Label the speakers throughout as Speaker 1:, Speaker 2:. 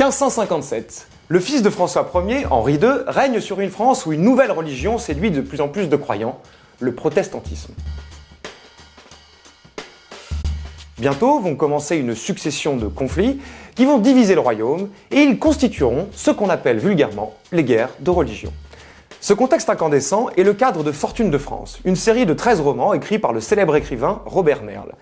Speaker 1: 1557. Le fils de François Ier, Henri II, règne sur une France où une nouvelle religion séduit de plus en plus de croyants, le protestantisme. Bientôt vont commencer une succession de conflits qui vont diviser le royaume et ils constitueront ce qu'on appelle vulgairement les guerres de religion. Ce contexte incandescent est le cadre de Fortune de France, une série de 13 romans écrits par le célèbre écrivain Robert Merle.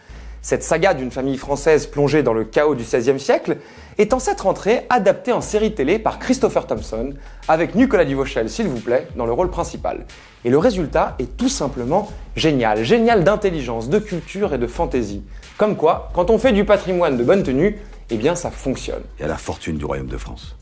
Speaker 1: Cette saga d'une famille française plongée dans le chaos du XVIe siècle est en cette rentrée adaptée en série télé par Christopher Thompson, avec Nicolas Duvauchel, s'il vous plaît, dans le rôle principal. Et le résultat est tout simplement génial, génial d'intelligence, de culture et de fantaisie. Comme quoi, quand on fait du patrimoine de bonne tenue, eh bien ça fonctionne.
Speaker 2: Et à la fortune du royaume de France.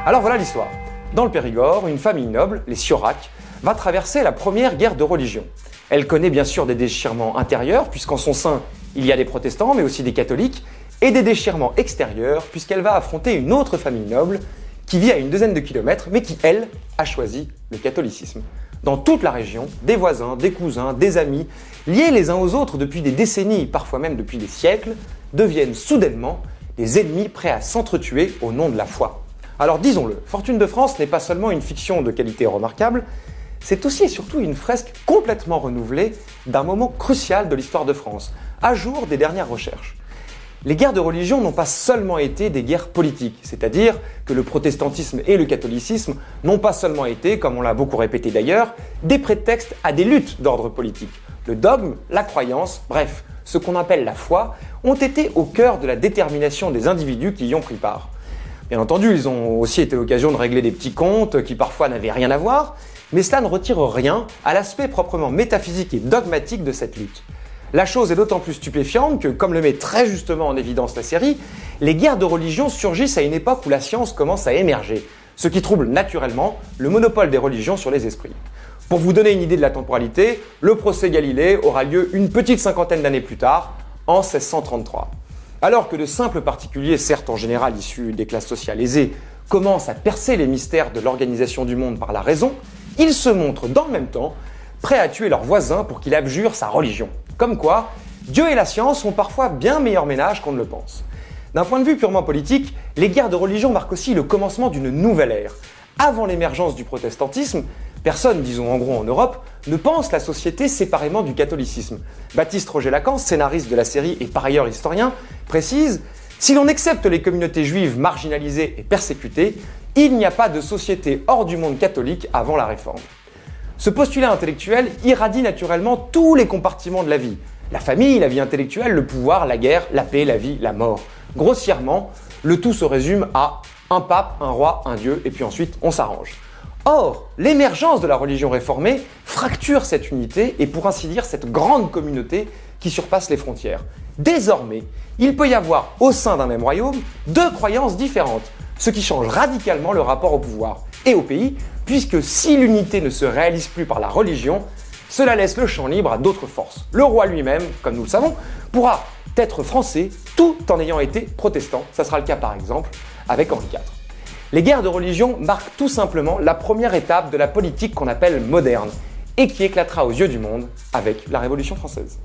Speaker 1: Alors voilà l'histoire. Dans le Périgord, une famille noble, les Siorac, va traverser la première guerre de religion. Elle connaît bien sûr des déchirements intérieurs, puisqu'en son sein, il y a des protestants, mais aussi des catholiques, et des déchirements extérieurs, puisqu'elle va affronter une autre famille noble qui vit à une dizaine de kilomètres, mais qui, elle, a choisi le catholicisme. Dans toute la région, des voisins, des cousins, des amis, liés les uns aux autres depuis des décennies, parfois même depuis des siècles, deviennent soudainement des ennemis prêts à s'entretuer au nom de la foi. Alors disons-le, Fortune de France n'est pas seulement une fiction de qualité remarquable, c'est aussi et surtout une fresque complètement renouvelée d'un moment crucial de l'histoire de France, à jour des dernières recherches. Les guerres de religion n'ont pas seulement été des guerres politiques, c'est-à-dire que le protestantisme et le catholicisme n'ont pas seulement été, comme on l'a beaucoup répété d'ailleurs, des prétextes à des luttes d'ordre politique. Le dogme, la croyance, bref, ce qu'on appelle la foi, ont été au cœur de la détermination des individus qui y ont pris part. Bien entendu, ils ont aussi été l'occasion de régler des petits comptes qui parfois n'avaient rien à voir, mais cela ne retire rien à l'aspect proprement métaphysique et dogmatique de cette lutte. La chose est d'autant plus stupéfiante que, comme le met très justement en évidence la série, les guerres de religion surgissent à une époque où la science commence à émerger, ce qui trouble naturellement le monopole des religions sur les esprits. Pour vous donner une idée de la temporalité, le procès Galilée aura lieu une petite cinquantaine d'années plus tard, en 1633. Alors que de simples particuliers, certes en général issus des classes sociales aisées, commencent à percer les mystères de l'organisation du monde par la raison, ils se montrent dans le même temps prêts à tuer leurs voisins pour qu'il abjure sa religion. Comme quoi, Dieu et la science font parfois bien meilleur ménage qu'on ne le pense. D'un point de vue purement politique, les guerres de religion marquent aussi le commencement d'une nouvelle ère. Avant l'émergence du protestantisme, personne, disons en gros en Europe, ne pense la société séparément du catholicisme. Baptiste Roger-Lacan, scénariste de la série et par ailleurs historien, précise « Si l'on accepte les communautés juives marginalisées et persécutées, il n'y a pas de société hors du monde catholique avant la Réforme. » Ce postulat intellectuel irradie naturellement tous les compartiments de la vie. La famille, la vie intellectuelle, le pouvoir, la guerre, la paix, la vie, la mort. Grossièrement, le tout se résume à un pape, un roi, un dieu, et puis ensuite on s'arrange. Or, l'émergence de la religion réformée fracture cette unité et pour ainsi dire cette grande communauté qui surpasse les frontières. Désormais, il peut y avoir au sein d'un même royaume deux croyances différentes, ce qui change radicalement le rapport au pouvoir et au pays, puisque si l'unité ne se réalise plus par la religion, cela laisse le champ libre à d'autres forces. Le roi lui-même, comme nous le savons, pourra être français tout en ayant été protestant. Ça sera le cas par exemple avec Henri IV. Les guerres de religion marquent tout simplement la première étape de la politique qu'on appelle moderne et qui éclatera aux yeux du monde avec la Révolution française.